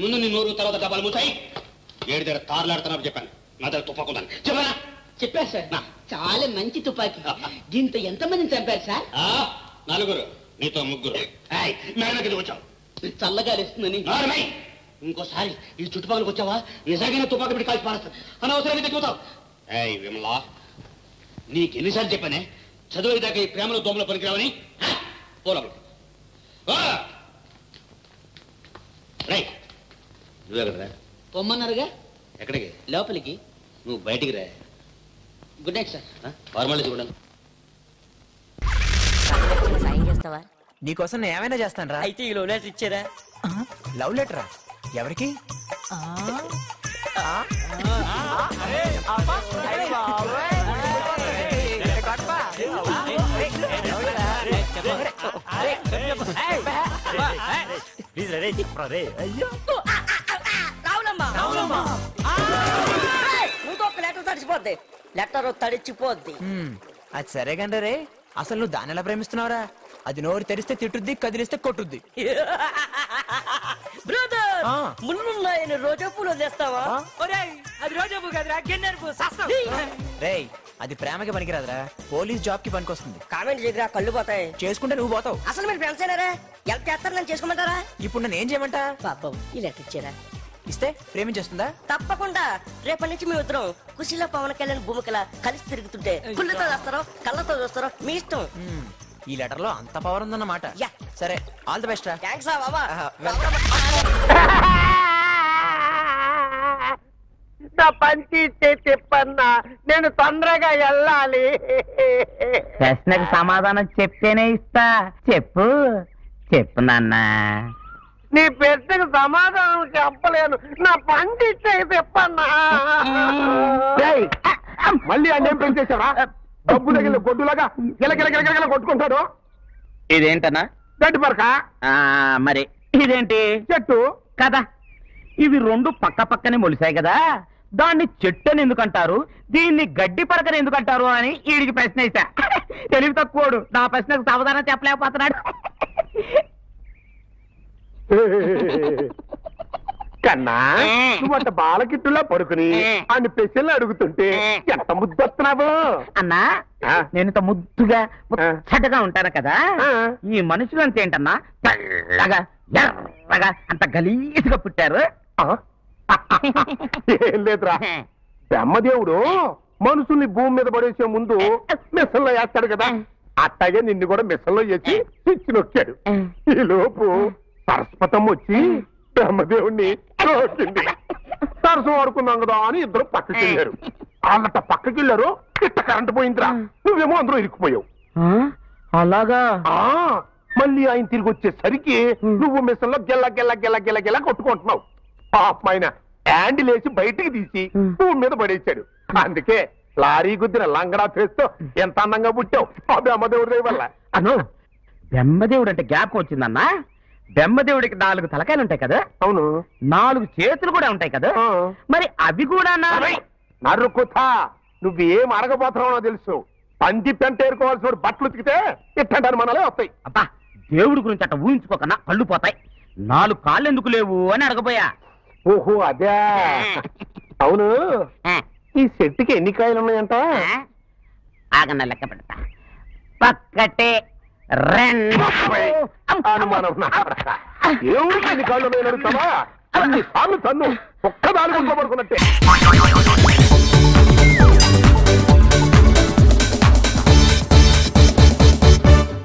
ముందు నీ నోరు తర్వాత డబ్బాలు మూసాయి. ఏడు దగ్గర తారులాడుతున్నా చెప్పాను. నా దగ్గర తుపాకు ఉందని చెప్పారా? చెప్పారు సార్. చాలా మంచి తుపాకీ. దీంతో ఎంతమందిని చంపారు సార్? 4. నీతో 3. మేడకి వచ్చావు చల్లగాలిస్తుందని. ఇంకోసారి ఈ చుట్టుపక్కలకు వచ్చావా నిజంగానే తుపాకు పెట్టి కాల్చి పారేస్తాను. అనవసరంగా తెచ్చుతావు. విమలా, నీకు ఎన్నిసార్లు చెప్పానే చదువు దాకా ఈ ప్రేమలో దోమలో పనికిరావని? పోలప్పుడు నువ్వెక్కడరా? పొమ్మన్నారుగా. ఎక్కడికి? లోపలికి. నువ్వు బయటికి రా. Good night sir. ఫార్మాలిటీ చూడండి. సాయం చేస్తావా? నీకోసం నేను ఏమైనా చేస్తాను రా. అయితే ఈ లవ్ లెటర్ ఇచ్చారా? లవ్ లెటరా? ఎవరికి? నువ్వు ఒక లెటర్ తడిచిపోద్ది. లెటర్ తడిచిపోద్ది. అది సరే కంటే రే, అసలు నువ్వు దాన్ని ఎలా ప్రేమిస్తున్నావురా? అది నోరు తెరిస్తే తిట్టుద్ది, కదిలిస్తే కొట్టుద్ది. బ్రదర్, మున్నున్నాయని రోజా పూలు తెస్తావా? అది రోజా పూ కదరా, రేయ్ అది ప్రేమకి పనికిరాదురా, పోలీస్ జాబ్ కి పనికొస్తుంది. కామెంట్ చేయరా, కళ్ళు పోతాయి. చేసుకుంటే నువ్వు పోతావు. అసలు మీరు ఫ్రెండ్స్ అయినారా? హెల్ప్ చేస్తారు, నన్ను చేసుకోమంటారా? ఇప్పుడు నన్ను ఏం చేయమంటా? పాపం ఈ లెటర్ ఇచ్చారా? ఇస్తే ప్రేమించేస్తుందా? తప్పకుండా. రేపటి నుంచి మీ ఇద్దరం కుషిలో పవన్ కళ్యాణ్ భూమికలా కలిసి తిరుగుతుంటే కుళ్ళతో చూస్తారో కళ్ళతో చూస్తారో మీ ఇష్టం. ఈ లెటర్ లో అంత పవర్ ఉందన్నమాట. సరే, ఆల్ ది బెస్ట్ రా. థాంక్స్ రా బాబా. నా పంచి చెప్పన్నా, నేను తొందరగా వెళ్ళాలి. ప్రశ్నకు సమాధానం చెప్తేనే ఇస్తా. చెప్పు చెప్పు నాన్న. నీ ప్రశ్నకు సమాధానం చెప్పలేను. నా పంచి చెప్పన్నా. మళ్ళీ అన్నేం పెంచేసావా? డబ్బు తగిలిన గొడ్డులాగా గిలగిలగిలగిల కొట్టుకుంటాడు. ఇదేంటన్నా? గడ్డి పరక. మరి ఇదేంటి? చెట్టు కదా. ఇవి 2 పక్క పక్కనే మొలిసాయి కదా, దాన్ని చెట్టు అని ఎందుకంటారు, దీన్ని గడ్డి పరకని ఎందుకంటారు అని వీడికి ప్రశ్న వేసా. తెలివి తక్కువడు, నా ప్రశ్నకు సమాధానం చెప్పలేకపోతున్నాడు. కన్నా, నువ్వు బాలకిట్టులా పడుకుని అన్ని ప్రశ్నలు అడుగుతుంటే ఎంత ముద్దొస్తున్నావు అన్నా. నేను ఇంత ముద్దుగా ముచ్చటగా ఉంటాను కదా, ఈ మనుషులు అంత ఏంటన్నా తెల్లగా ఎర్రగా అంత గలీజ్గా పుట్టారు. ఏం లేదురా, బ్రహ్మదేవుడు మనుషుల్ని భూమి మీద పడేసే ముందు మిషన్లో వేస్తాడు కదా, అట్టాగే నిన్ను కూడా మిషన్లో వేసి స్విచ్ నొక్కాడు. ఈ లోపు సరస్వతం వచ్చి బ్రహ్మదేవుణ్ణి నొక్కింది. సరస్సు వాడుకున్నాం కదా అని ఇద్దరు పక్కకి వెళ్ళారు. వాళ్ళంట పక్కకి వెళ్ళారు, ఇట్ట కరెంట్ పోయిందిరా, నువ్వేమో అందరూ ఇరుక్కుపోయావు. అలాగా? మళ్ళీ ఆయన తిరిగి వచ్చేసరికి నువ్వు మిషన్లో గెల్ల గెల్ల గెల్ల గెల్ల గెల్ల కొట్టుకుంటున్నావు. పాపం ఆయన హ్యాండిల్ వేసి బయటికి తీసి భూమి మీద పడేశాడు. అందుకే లారీ గుద్దిన లంగడా ఫేస్తో ఎంత అందంగా పుట్టావు ఆ బ్రహ్మదేవుడి వల్ల. అను, బ్రహ్మదేవుడు అంటే జ్ఞాపకం వచ్చిందన్నా. బ్రహ్మదేవుడికి 4 తలకాయలు ఉంటాయి కదా? అవును. 4 చేతులు కూడా ఉంటాయి కదా, మరి అవి కూడా నరుకుతా. నువ్వేం అడగబోతున్నావో తెలుసు. పంది పెంట ఏరుకోవాల్సిన బట్టలు ఉతికితే ఇట్టంటారు మనలే వస్తాయి. అబ్బా, దేవుడి గురించి అట్ట ఊహించుకోకన్నా కళ్ళు పోతాయి. 4 కాళ్ళు ఎందుకు లేవు అని అడగబోయా. ఓహో అదే. అవును, ఈ చెట్టుకి ఎన్ని కాయలు ఉన్నాయంట? ఆగన్న లెక్క పెడతా. పక్కటే 2 అనుమానం. ఏమిటి ఎన్ని కాళ్ళు ఉన్నాయని అడుగుతావా? అన్ని సార్లు తన్ను ఒక్కదాని గుంట్లో పడుకున్నట్టే.